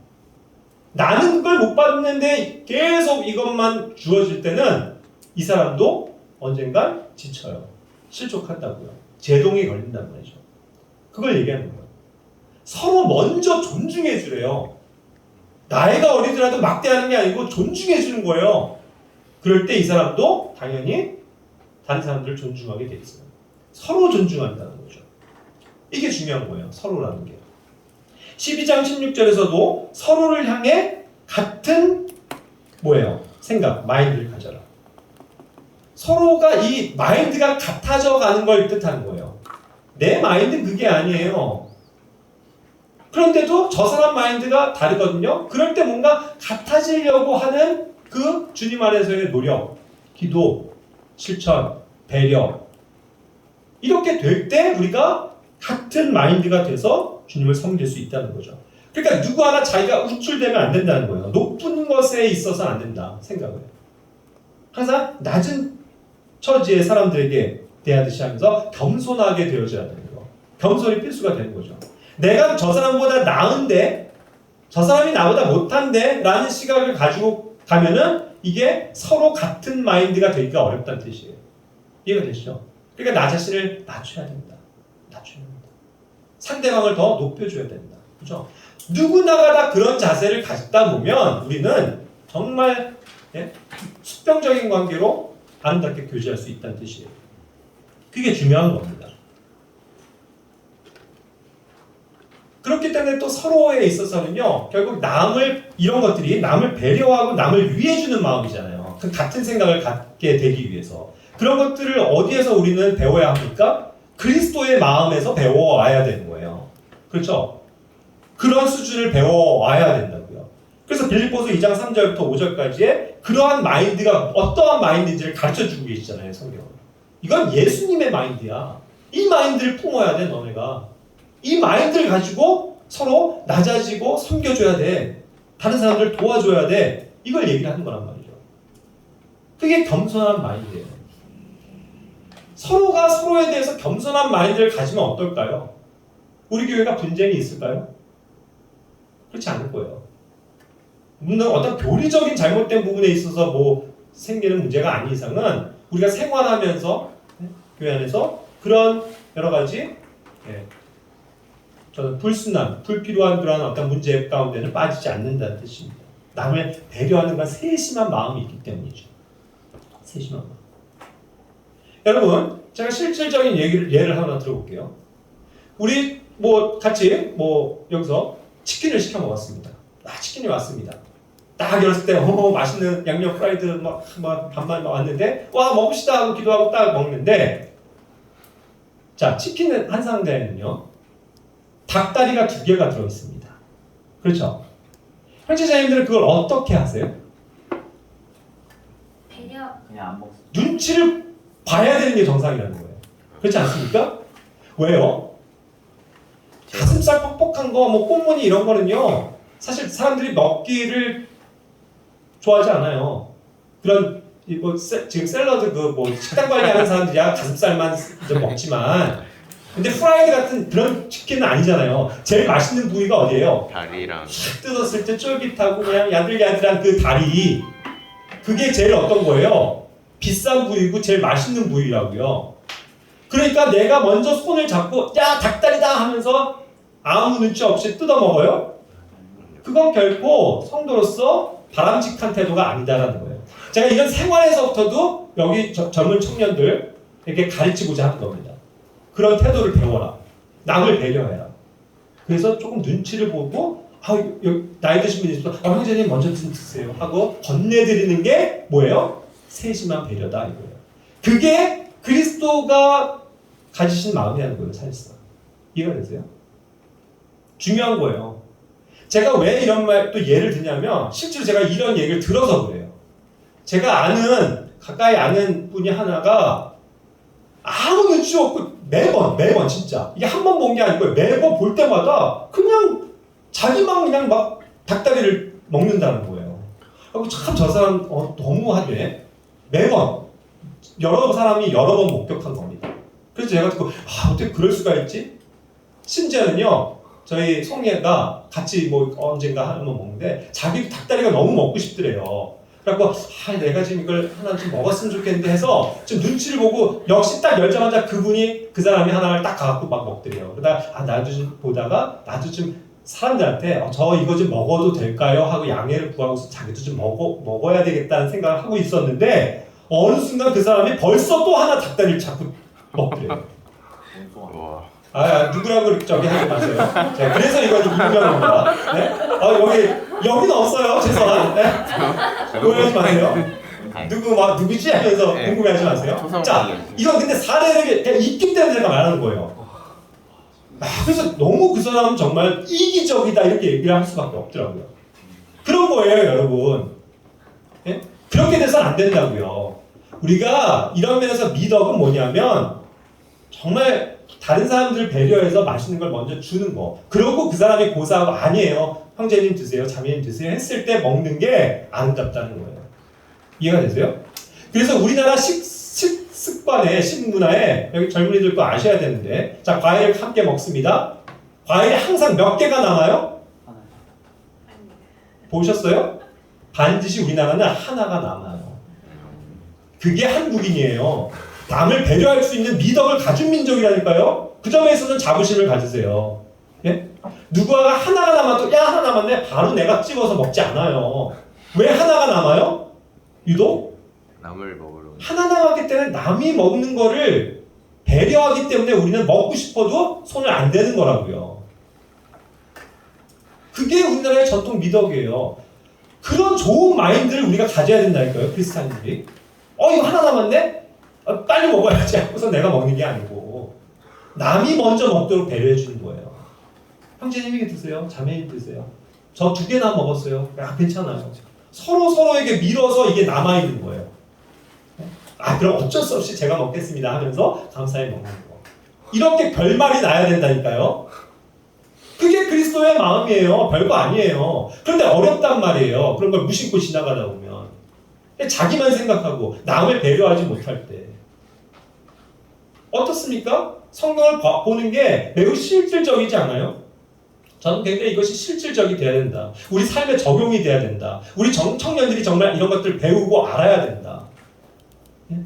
나는 그걸 못 받는데 계속 이것만 주어질 때는 이 사람도 언젠간 지쳐요. 실족한다고요. 제동이 걸린단 말이죠. 그걸 얘기하는 거예요. 서로 먼저 존중해 주래요. 나이가 어리더라도 막대하는 게 아니고 존중해 주는 거예요. 그럴 때 이 사람도 당연히 다른 사람들을 존중하게 돼 있어요. 서로 존중한다는 거죠. 이게 중요한 거예요. 서로라는 게. 12장 16절에서도 서로를 향해 같은 뭐예요? 생각, 마인드를 가져라. 서로가 이 마인드가 같아져 가는 걸 뜻하는 거예요. 내 마인드는 그게 아니에요. 그런데도 저 사람 마인드가 다르거든요. 그럴 때 뭔가 같아지려고 하는 그 주님 안에서의 노력, 기도, 실천, 배려 이렇게 될 때 우리가 같은 마인드가 돼서 주님을 섬길 수 있다는 거죠. 그러니까 누구 하나 자기가 우쭐대면 안 된다는 거예요. 높은 것에 있어서는 안 된다 생각을. 항상 낮은 처지의 사람들에게 대하듯이 하면서 겸손하게 되어져야 되는 거. 겸손이 필수가 되는 거죠. 내가 저 사람보다 나은데 저 사람이 나보다 못한데 라는 시각을 가지고 가면은 이게 서로 같은 마인드가 되기가 어렵다는 뜻이에요. 이해가 되시죠? 그러니까 나 자신을 낮춰야 된다. 낮춰야 된다. 상대방을 더 높여줘야 된다. 그죠? 누구나가 다 그런 자세를 가졌다 보면 우리는 정말 수평적인 관계로 아름답게 교제할 수 있다는 뜻이에요. 그게 중요한 겁니다. 그렇기 때문에 또 서로에 있어서는요, 결국 이런 것들이 남을 배려하고 남을 위해주는 마음이잖아요. 그 같은 생각을 갖게 되기 위해서. 그런 것들을 어디에서 우리는 배워야 합니까? 그리스도의 마음에서 배워와야 되는 거예요. 그렇죠? 그런 수준을 배워와야 된다고요. 그래서 빌립보서 2장 3절부터 5절까지의 그러한 마인드가 어떠한 마인드인지를 가르쳐주고 계시잖아요, 성경은. 이건 예수님의 마인드야. 이 마인드를 품어야 돼, 너네가. 이 마인드를 가지고 서로 낮아지고 섬겨줘야 돼. 다른 사람들을 도와줘야 돼. 이걸 얘기를 하는 거란 말이죠. 그게 겸손한 마인드예요. 서로가 서로에 대해서 겸손한 마인드를 가지면 어떨까요? 우리 교회가 분쟁이 있을까요? 그렇지 않을 거예요. 물론 어떤 교리적인 잘못된 부분에 있어서 뭐 생기는 문제가 아닌 이상은 우리가 생활하면서 교회 안에서 그런 여러 가지 저는 불순한, 불필요한 그런 어떤 문제 가운데는 빠지지 않는다는 뜻입니다. 남을 배려하는 건 세심한 마음이 있기 때문이죠. 세심한 마음. 여러분, 제가 실질적인 예를 하나 들어볼게요. 우리 뭐 같이 뭐 여기서 치킨을 시켜 먹었습니다. 치킨이 왔습니다. 딱 열었을 때 맛있는 양념 프라이드 막 반만 왔는데 와 먹읍시다 하고 기도하고 딱 먹는데, 자, 치킨은 한 상자에는요 닭다리가 2개가 들어있습니다. 그렇죠? 형제자매님들은 그걸 어떻게 하세요? 배려. 그냥 안 먹. 눈치를 봐야 되는 게 정상이라는 거예요. 그렇지 않습니까? 왜요? 가슴살 뻑뻑한 거, 뭐 꽁무니 이런 거는요 사실 사람들이 먹기를 좋아하지 않아요. 그런 뭐 지금 샐러드 그 뭐 식단 관리하는 사람들이야 가슴살만 좀 먹지만, 근데 프라이드 같은 그런 치킨은 아니잖아요. 제일 맛있는 부위가 어디예요? 다리랑. 싹 뜯었을 때 쫄깃하고 그냥 야들야들한 그 다리, 그게 제일 어떤 거예요? 비싼 부위고 제일 맛있는 부위라고요. 그러니까 내가 먼저 손을 잡고 야 닭다리다 하면서 아무 눈치 없이 뜯어 먹어요? 그건 결코 성도로서 바람직한 태도가 아니다라는 거예요. 제가 이런 생활에서부터도 여기 젊은 청년들에게 가르치고자 하는 겁니다. 그런 태도를 배워라. 남을 배려해라. 그래서 조금 눈치를 보고 나이 드신 분이 있어서 형제님 먼저 좀 드세요 하고 건네드리는 게 뭐예요? 세심한 배려다 이거예요. 그게 그리스도가 가지신 마음이라는 거예요. 사실상. 이해가 되세요? 중요한 거예요. 제가 왜 이런 말 또 예를 드냐면 실제로 제가 이런 얘기를 들어서 그래요. 제가 가까이 아는 분이 하나가 아무 눈치 없고 매번 진짜 이게 한 번 본 게 아니고 매번 볼 때마다 그냥 자기만 그냥 막 닭다리를 먹는다는 거예요. 그리고 참 저 사람 너무하네. 매번 여러 사람이 여러 번 목격한 겁니다. 그래서 제가 듣고 어떻게 그럴 수가 있지? 심지어는요 저희 송이가 같이 뭐 언젠가 한번 먹는데 자기 닭다리가 너무 먹고 싶더래요. 그래갖고 내가 지금 이걸 하나 좀 먹었으면 좋겠는데 해서 좀 눈치를 보고 역시 딱 열자마자 그 사람이 하나를 딱 가갖고 막 먹더래요. 그러다가 나도 좀 보다가 나도 좀 사람들한테 저 이거 좀 먹어도 될까요? 하고 양해를 구하고서 자기도 좀 먹어야 되겠다는 생각을 하고 있었는데 어느 순간 그 사람이 벌써 또 하나 닭다리를 자꾸 먹더래요. 누구라고 저기 하지 마세요. 자, 그래서 이거 좀 유명한 겁니다. 네? 여기는 없어요. 죄송합니다. 네? 오해하지 마세요. 누구지? 하면서 궁금해하지 마세요. 자, 이건 근데 사례를 그냥 있기 때문에 제가 말하는 거예요. 그래서 너무 그 사람은 정말 이기적이다 이렇게 얘기를 할 수밖에 없더라고요. 그런 거예요, 여러분. 네? 그렇게 돼서는 안 된다고요. 우리가 이런 면에서 미덕은 뭐냐면 정말 다른 사람들 배려해서 맛있는 걸 먼저 주는 거. 그러고 그 사람이 고사하고 아니에요. 형제님 드세요. 자매님 드세요. 했을 때 먹는 게 아름답다는 거예요. 이해가 되세요? 그래서 우리나라 식습관에 식문화에 여기 젊은이들도 아셔야 되는데 자 과일을 함께 먹습니다. 과일이 항상 몇 개가 남아요? 보셨어요? 반드시 우리나라는 하나가 남아요. 그게 한국인이에요. 남을 배려할 수 있는 미덕을 가진 민족이라니까요. 그 점에 있어서는 자부심을 가지세요. 예? 누구가 하나가 남아도 하나 남았네 바로 내가 찍어서 먹지 않아요. 왜 하나가 남아요? 유독 남을 먹으러. 하나 남았기 때문에 남이 먹는 거를 배려하기 때문에 우리는 먹고 싶어도 손을 안 대는 거라고요. 그게 우리나라의 전통 미덕이에요. 그런 좋은 마인드를 우리가 가져야 된다니까요. 크리스찬들이. 이거 하나 남았네? 빨리 먹어야지 하고서 내가 먹는 게 아니고 남이 먼저 먹도록 배려해 주는 거예요. 형제님이 드세요. 자매님 드세요. 저 2개나 먹었어요. 괜찮아요. 서로에게 밀어서 이게 남아있는 거예요. 그럼 어쩔 수 없이 제가 먹겠습니다 하면서 감사히 먹는 거. 이렇게 결말이 나야 된다니까요. 그게 그리스도의 마음이에요. 별거 아니에요. 그런데 어렵단 말이에요. 그런 걸 무심코 지나가다 보면. 자기만 생각하고 남을 배려하지 못할 때. 어떻습니까? 성경을 보는 게 매우 실질적이지 않아요? 저는 굉장히 이것이 실질적이 돼야 된다. 우리 삶에 적용이 돼야 된다. 우리 청년들이 정말 이런 것들을 배우고 알아야 된다. 예?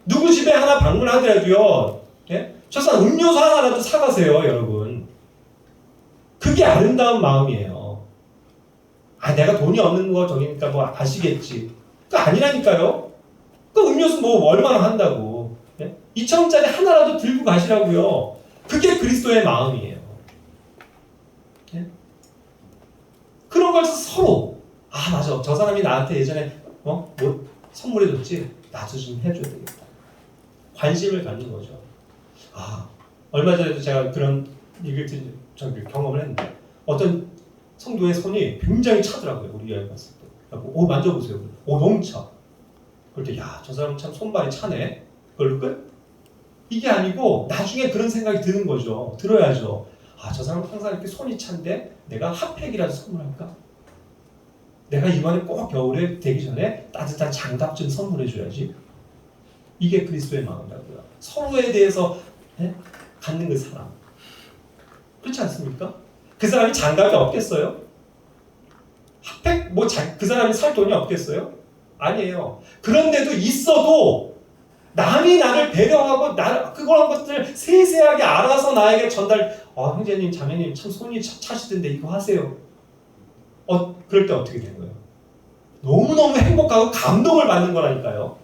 누구 집에 하나 방문하더라도요. 예? 최소한 음료수 하나라도 사가세요, 여러분. 그게 아름다운 마음이에요. 내가 돈이 없는 거 저기니까 뭐 아시겠지. 그거 아니라니까요. 그 음료수 뭐 얼마나 한다고. 2,000원짜리 하나라도 들고 가시라고요. 그게 그리스도의 마음이에요. 그런 걸 서로 아 맞아 저 사람이 나한테 예전에 뭐 선물해줬지 나도 좀 해줘야 되겠다. 관심을 갖는 거죠. 아 얼마 전에도 제가 그런 얘기를 경험을 했는데 어떤 성도의 손이 굉장히 차더라고요. 우리 여행 갔을 때. 만져보세요. 너무 차. 그럴 때 야 저 사람 참 손발이 차네. 그걸로 끝? 이게 아니고 나중에 그런 생각이 드는 거죠. 들어야죠. 아 저 사람 항상 이렇게 손이 찬데 내가 핫팩이라도 선물할까? 내가 이번에 꼭 겨울에 되기 전에 따뜻한 장갑 좀 선물해줘야지. 이게 그리스도의 마음이라고요. 서로에 대해서 갖는 그 사랑. 그렇지 않습니까? 그 사람이 장갑이 없겠어요? 핫팩 그 사람이 살 돈이 없겠어요? 아니에요. 그런데도 있어도 남이 나를 배려하고 그런 것들을 세세하게 알아서 나에게 전달. 형제님, 자매님 참 손이 차시던데 이거 하세요. 그럴 때 어떻게 되는 거예요? 너무너무 행복하고 감동을 받는 거라니까요.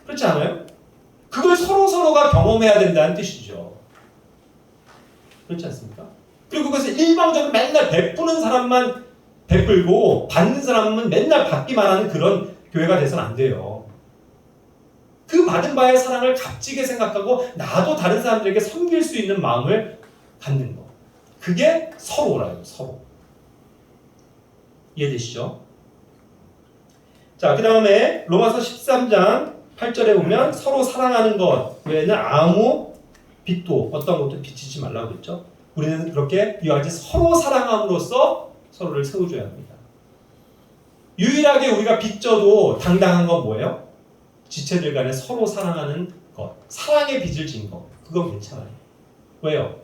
그렇지 않아요? 그걸 서로가 경험해야 된다는 뜻이죠. 그렇지 않습니까? 그리고 그것을 일방적으로 맨날 베푸는 사람만 베풀고 받는 사람은 맨날 받기만 하는 그런 교회가 돼서는 안 돼요. 그 받은 바의 사랑을 값지게 생각하고 나도 다른 사람들에게 섬길 수 있는 마음을 갖는 거. 그게 서로라요. 서로. 이해되시죠? 자, 그 다음에 로마서 13장 8절에 보면 서로 사랑하는 것 외에는 아무 빛도 어떤 것도 비치지 말라고 했죠. 우리는 그렇게 이와 같이 서로 사랑함으로써 서로를 세워줘야 합니다. 유일하게 우리가 빚져도 당당한 건 뭐예요? 지체들 간에 서로 사랑하는 것. 사랑의 빚을 진 것. 그건 괜찮아요. 왜요?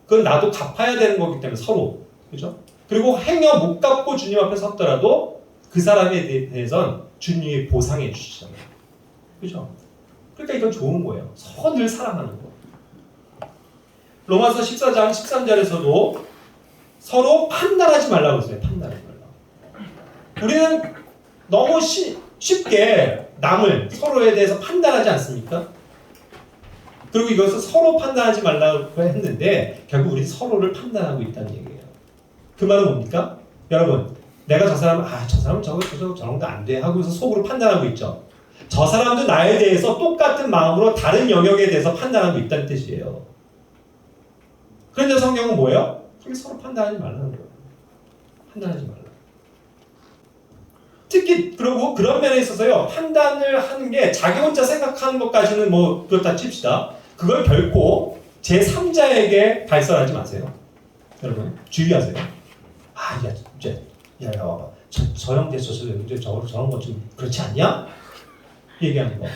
그건 나도 갚아야 되는 거기 때문에 서로. 그죠? 그리고 행여 못 갚고 주님 앞에 섰더라도 그 사람에 대해선 주님이 보상해 주시잖아요. 그죠? 그러니까 이건 좋은 거예요. 서로 늘 사랑하는 거. 로마서 14장 13절에서도 서로 판단하지 말라고 했어요. 판단하지 말라고. 우리는 너무 쉽게 남을 서로에 대해서 판단하지 않습니까? 그리고 이것을 서로 판단하지 말라고 했는데 결국 우리 서로를 판단하고 있다는 얘기예요. 그 말은 뭡니까? 여러분, 내가 저 사람 저런 거 안 돼 하고서 속으로 판단하고 있죠. 저 사람도 나에 대해서 똑같은 마음으로 다른 영역에 대해서 판단하고 있다는 뜻이에요. 그런데 성경은 뭐예요? 서로 판단하지 말라는 거예요. 판단하지 말라. 특히 그리고 그런 면에 있어서요. 판단을 하는 게 자기 혼자 생각하는 것까지는 뭐 그렇다 칩시다. 그걸 결코 제3자에게 발설하지 마세요. 여러분 주의하세요. 야 와봐. 저 형제 저런 거 좀 그렇지 않냐? 얘기하는 거.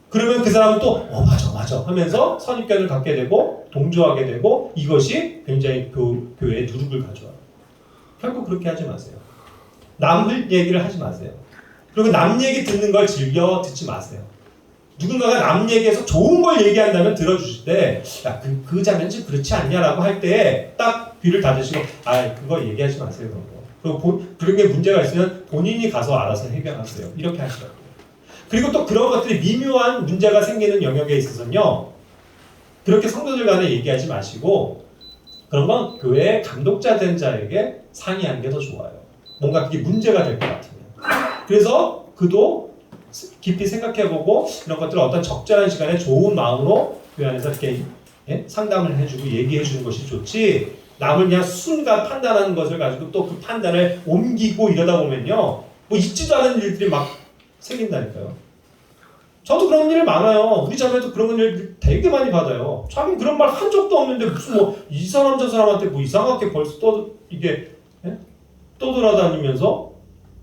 그러면 그 사람은 또 맞아 하면서 선입견을 갖게 되고 동조하게 되고 이것이 굉장히 교회에 누룩을 가져와요. 결국 그렇게 하지 마세요. 남 얘기를 하지 마세요. 그리고 남 얘기 듣는 걸 즐겨 듣지 마세요. 누군가가 남 얘기에서 좋은 걸 얘기한다면 들어주실 때 야, 그 장면 좀 그렇지 않냐라고 할 때 딱 귀를 닫으시고 그거 얘기하지 마세요. 그리고 그런 게 문제가 있으면 본인이 가서 알아서 해결하세요. 이렇게 하시라고요. 그리고 또 그런 것들이 미묘한 문제가 생기는 영역에 있어서는요. 그렇게 성도들 간에 얘기하지 마시고 그런 건 교회의 감독자 된 자에게 상의하는 게 더 좋아요. 뭔가 그게 문제가 될 것 같으면. 그래서 그도 깊이 생각해보고 이런 것들을 어떤 적절한 시간에 좋은 마음으로 교회 안에서 이렇게 상담을 해주고 얘기해주는 것이 좋지 남을 그냥 순간 판단하는 것을 가지고 또 그 판단을 옮기고 이러다 보면요 뭐 있지도 않은 일들이 막 생긴다니까요. 저도 그런 일 많아요. 우리 자매도 그런 일 되게 많이 받아요. 자기는 그런 말 한 적도 없는데 무슨 이 사람 저 사람한테 이상하게 벌써 떠돌아다니면서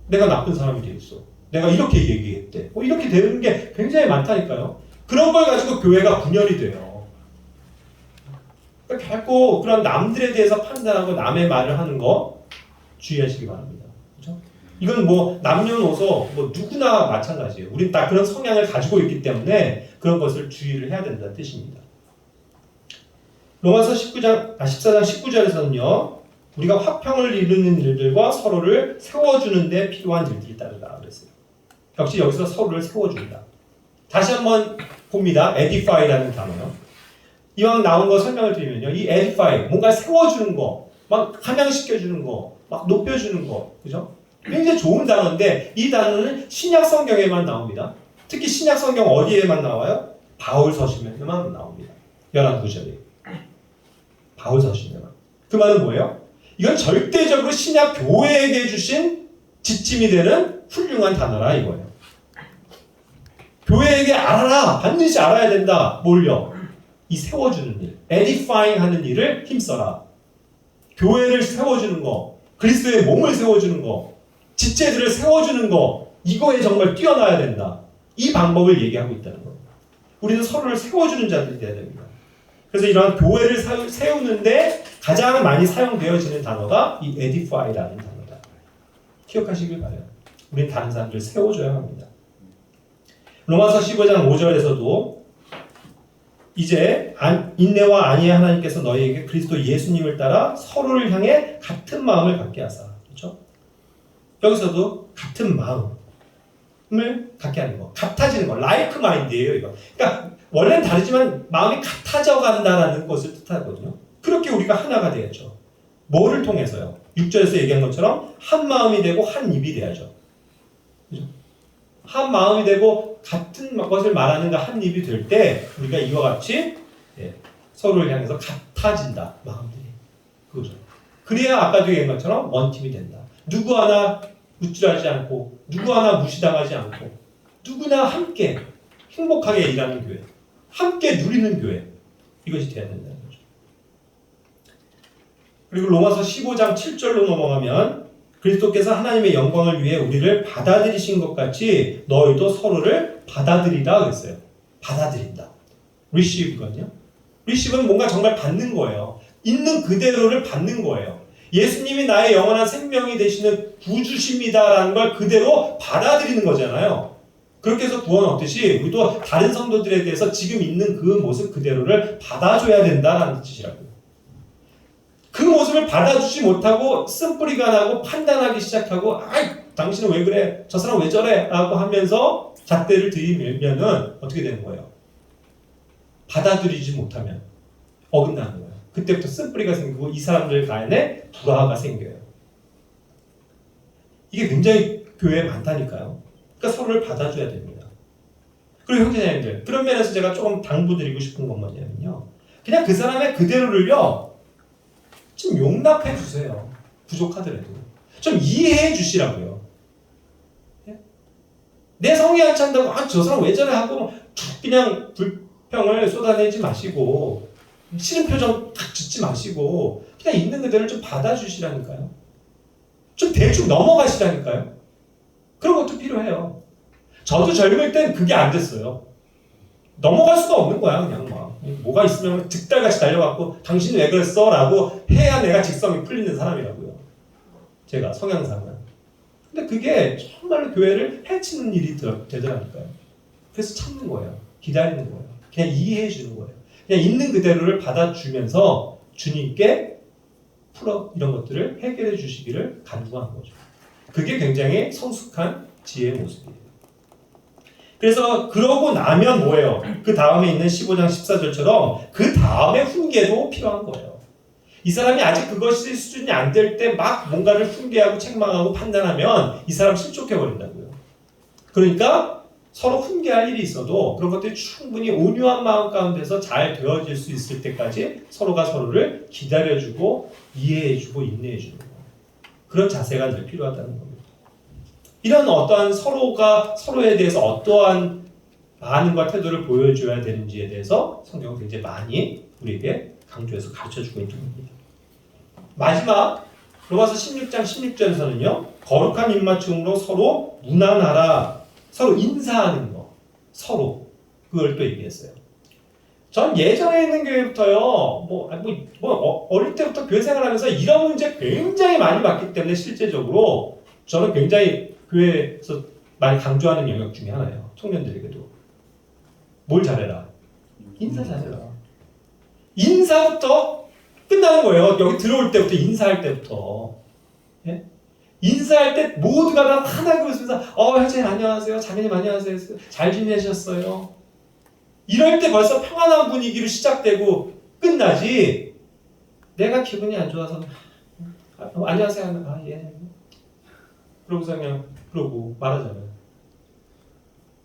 내가 나쁜 사람이 돼 있어. 내가 이렇게 얘기했대. 이렇게 되는 게 굉장히 많다니까요. 그런 걸 가지고 교회가 분열이 돼요. 그러니까 결코 그런 남들에 대해서 판단하고 남의 말을 하는 거 주의하시기 바랍니다. 그렇죠? 이건 남녀노소 누구나 마찬가지예요. 우린 다 그런 성향을 가지고 있기 때문에 그런 것을 주의를 해야 된다는 뜻입니다. 로마서 14장 19절에서는요. 우리가 화평을 이루는 일들과 서로를 세워주는 데 필요한 일들이 따르다 그랬어요. 역시 여기서 서로를 세워준다. 다시 한번 봅니다. edify라는 단어요. 이왕 나온 거 설명을 드리면요. 이 edify, 뭔가 세워주는 거, 막 함양시켜주는 거, 막 높여주는 거, 그죠? 굉장히 좋은 단어인데 이 단어는 신약 성경에만 나옵니다. 특히 신약 성경 어디에만 나와요? 바울 서신에만 나옵니다. 11구절이. 바울 서신에만. 그 말은 뭐예요? 이건 절대적으로 신약 교회에게 주신 지침이 되는 훌륭한 단어라 이거예요. 교회에게 알아라. 반드시 알아야 된다. 뭘요? 이 세워주는 일, edifying 하는 일을 힘써라. 교회를 세워주는 거, 그리스도의 몸을 세워주는 거, 지체들을 세워주는 거, 이거에 정말 뛰어나야 된다. 이 방법을 얘기하고 있다는 겁니다. 우리는 서로를 세워주는 자들이 되어야 됩니다. 그래서 이러한 교회를 세우는데 가장 많이 사용되어지는 단어가 이 edify라는 단어다. 기억하시길 바라요. 우리는 다른 사람들을 세워줘야 합니다. 로마서 15장 5절에서도 이제 인내와 안위의 하나님께서 너희에게 그리스도 예수님을 따라 서로를 향해 같은 마음을 갖게 하사. 그렇죠? 여기서도 같은 마음을 갖게 하는 거. 같아지는 거. like mind이에요, 이거. 그러니까 원래는 다르지만 마음이 같아져 간다라는 것을 뜻하거든요. 그렇게 우리가 하나가 되었죠. 뭐를 통해서요? 6절에서 얘기한 것처럼 한 마음이 되고 한 입이 돼야죠. 그죠? 한 마음이 되고 같은 것을 말하는가 한 입이 될 때 우리가 이와 같이 서로를 향해서 같아진다. 마음들이. 그거죠. 그래야 아까도 얘기한 것처럼 원팀이 된다. 누구 하나 우쭐하지 않고 누구 하나 무시당하지 않고 누구나 함께 행복하게 일하는 교회. 함께 누리는 교회. 이것이 돼야 된다는 거죠. 그리고 로마서 15장 7절로 넘어가면 그리스도께서 하나님의 영광을 위해 우리를 받아들이신 것 같이 너희도 서로를 받아들이라 그랬어요. 받아들인다. receive거든요. receive는 뭔가 정말 받는 거예요. 있는 그대로를 받는 거예요. 예수님이 나의 영원한 생명이 되시는 구주십니다라는 걸 그대로 받아들이는 거잖아요. 그렇게 해서 구원 얻듯이 우리도 다른 성도들에 대해서 지금 있는 그 모습 그대로를 받아줘야 된다라는 뜻이라고요. 그 모습을 받아주지 못하고 쓴뿌리가 나고 판단하기 시작하고 아이 당신은 왜 그래? 저 사람 왜 저래? 라고 하면서 잣대를 들이밀면은 어떻게 되는 거예요? 받아들이지 못하면 어긋나는 거예요. 그때부터 쓴뿌리가 생기고 이 사람들 간에 불화가 생겨요. 이게 굉장히 교회에 많다니까요. 그러니까 서로를 받아줘야 됩니다. 그리고 형제자매들, 그런 면에서 제가 조금 당부드리고 싶은 건 뭐냐면요. 그냥 그 사람의 그대로를요. 좀 용납해 주세요. 부족하더라도. 좀 이해해 주시라고요. 내 성이 안 찬다고 저 사람 왜 저래 하고 그냥 불평을 쏟아내지 마시고 싫은 표정 딱 짓지 마시고 그냥 있는 그대로 좀 받아주시라니까요. 좀 대충 넘어가시라니까요. 그런 것도 필요해요. 저도 젊을 땐 그게 안 됐어요. 넘어갈 수가 없는 거야. 그냥 막 뭐가 있으면 득달같이 달려갖고 당신이 왜 그랬어? 라고 해야 내가 직성이 풀리는 사람이라고요. 제가 성향상은. 근데 그게 정말로 교회를 해치는 일이 되더라니까요. 그래서 참는 거예요. 기다리는 거예요. 그냥 이해해 주는 거예요. 그냥 있는 그대로를 받아주면서 주님께 이런 것들을 해결해 주시기를 간구하는 거죠. 그게 굉장히 성숙한 지혜의 모습이에요. 그래서 그러고 나면 뭐예요? 그 다음에 있는 15장 14절처럼 그 다음에 훈계도 필요한 거예요. 이 사람이 아직 그것이 수준이 안 될 때 막 뭔가를 훈계하고 책망하고 판단하면 이 사람 실족해버린다고요. 그러니까 서로 훈계할 일이 있어도 그런 것들이 충분히 온유한 마음 가운데서 잘 되어질 수 있을 때까지 서로가 서로를 기다려주고 이해해주고 인내해주는 거예요. 그런 자세가 늘 필요하다는 겁니다. 이런 어떠한 서로가 서로에 대해서 어떠한 반응과 태도를 보여줘야 되는지에 대해서 성경은 굉장히 많이 우리에게 강조해서 가르쳐주고 있는 겁니다. 마지막 로마서 16장 16절에서는요. 거룩한 입맞춤으로 서로 무난하라. 서로 인사하는 거. 서로. 그걸 또 얘기했어요. 전 예전에 있는 교회부터요. 어릴 때부터 교회 생활하면서 이런 문제 굉장히 많이 봤기 때문에 실제적으로 저는 굉장히 교회에서 많이 강조하는 영역 중에 하나예요. 청년들에게도. 뭘 잘해라? 인사 잘해라. 인사부터 끝나는 거예요. 여기 들어올 때부터 인사할 때부터. 예? 인사할 때 모두가 다 환하게 웃으면서 형제님 안녕하세요. 자매님 안녕하세요. 잘 지내셨어요. 이럴 때 벌써 평안한 분위기로 시작되고 끝나지. 내가 기분이 안 좋아서 안녕하세요 하면 예. 그러고서 그냥 그러고 말하잖아요.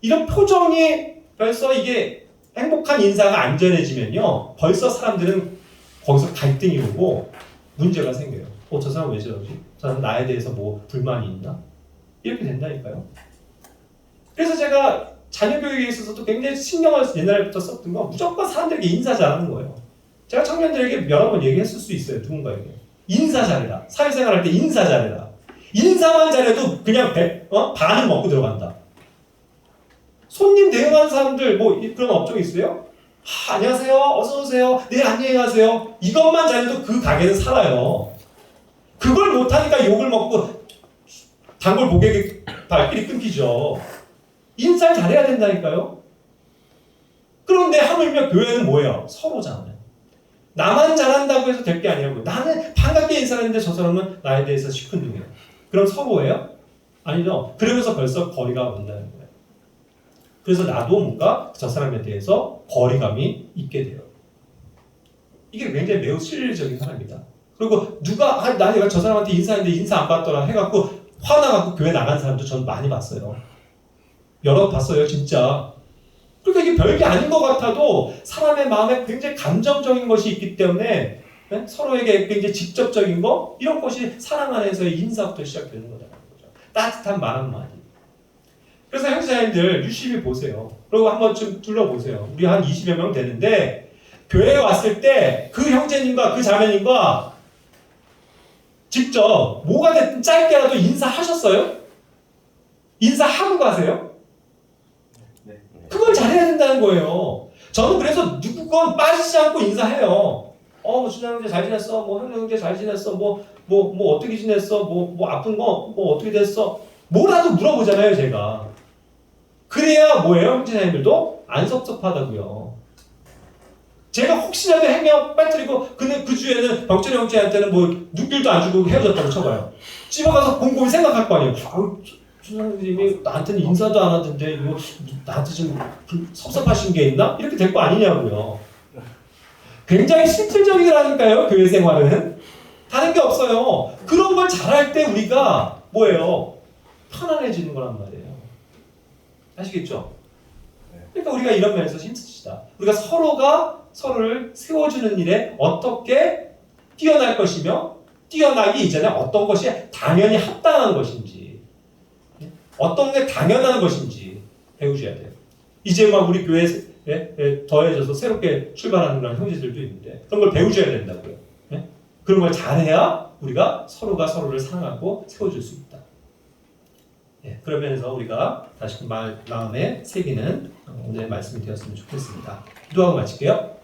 이런 표정이 벌써 이게 행복한 인사가 안전해지면요. 벌써 사람들은 거기서 갈등이 오고 문제가 생겨요. 저 사람 왜 저러지? 저 사람 나에 대해서 뭐 불만이 있나? 이렇게 된다니까요. 그래서 제가 자녀 교육에 있어서도 굉장히 신경을 옛날부터 썼던 건 무조건 사람들에게 인사 잘하는 거예요. 제가 청년들에게 여러 번 얘기했을 수 있어요. 누군가에게. 인사 잘해라. 사회생활 할 때 인사 잘해라. 인사만 잘해도 그냥 반은 먹고 들어간다. 손님 대응하는 사람들 뭐 그런 업종이 있어요? 안녕하세요. 어서 오세요. 네, 안녕히 가세요. 이것만 잘해도 그 가게는 살아요. 그걸 못하니까 욕을 먹고 단골 고객의 발길이 끊기죠. 인사를 잘해야 된다니까요. 그런데 하물며 교회는 뭐예요? 서로잖아요. 나만 잘한다고 해서 될 게 아니라고. 나는 반갑게 인사했는데 저 사람은 나에 대해서 시큰둥해요. 그럼 서로예요? 아니죠. 그러면서 벌써 거리가 온다는 거예요. 그래서 나도 뭔가 저 사람에 대해서 거리감이 있게 돼요. 이게 굉장히 매우 실질적인 사람이다. 그리고 누가 내가 저 사람한테 인사했는데 인사 안 받더라 해갖고 화나갖고 교회 나간 사람도 전 많이 봤어요. 여러 봤어요, 진짜. 그러니까 이게 별게 아닌 것 같아도 사람의 마음에 굉장히 감정적인 것이 있기 때문에 서로에게 굉장히 직접적인 거 이런 것이 사랑 안에서의 인사부터 시작되는 거잖아요. 따뜻한 말 한마디. 그래서 형제자매들 유심히 보세요. 그리고 한번 좀 둘러보세요. 우리 한 20여 명 되는데 교회에 왔을 때 그 형제님과 그 자매님과 직접 뭐가 됐든 짧게라도 인사하셨어요? 인사하고 가세요? 그걸 잘해야 된다는 거예요. 저는 그래서 누구건 빠지지 않고 인사해요. 준하 형제 잘 지냈어? 형제 형제 잘 지냈어? 어떻게 지냈어? 아픈 거? 어떻게 됐어? 뭐라도 물어보잖아요, 제가. 그래야 뭐예요? 형제자매들도 안 섭섭하다고요. 제가 혹시라도 행여 빠뜨리고 그 주에는 병철이 형제한테는 눈길도 안 주고 헤어졌다고 쳐봐요. 집에 가서 곰곰이 생각할 거 아니에요. 선생님이 나한테는 인사도 안 하던데 이거 나한테 좀 섭섭하신 게 있나? 이렇게 될 거 아니냐고요. 굉장히 실질적이라니까요. 교회 생활은. 다른 게 없어요. 그런 걸 잘할 때 우리가 뭐예요? 편안해지는 거란 말이에요. 아시겠죠? 그러니까 우리가 이런 면에서 힘쓰시다. 우리가 서로가 서로를 세워주는 일에 어떻게 뛰어날 것이며 뛰어나기 이전에 어떤 것이 당연히 합당한 것인지 어떤 게 당연한 것인지 배우셔야 돼요. 이제 막 우리 교회에 더해져서 새롭게 출발하는 그런 형제들도 있는데 그런 걸 배우셔야 된다고요. 그런 걸 잘해야 우리가 서로가 서로를 사랑하고 세워줄 수 있다. 그런 면에서 우리가 다시 마음에 새기는 오늘의 말씀이 되었으면 좋겠습니다. 기도하고 마칠게요.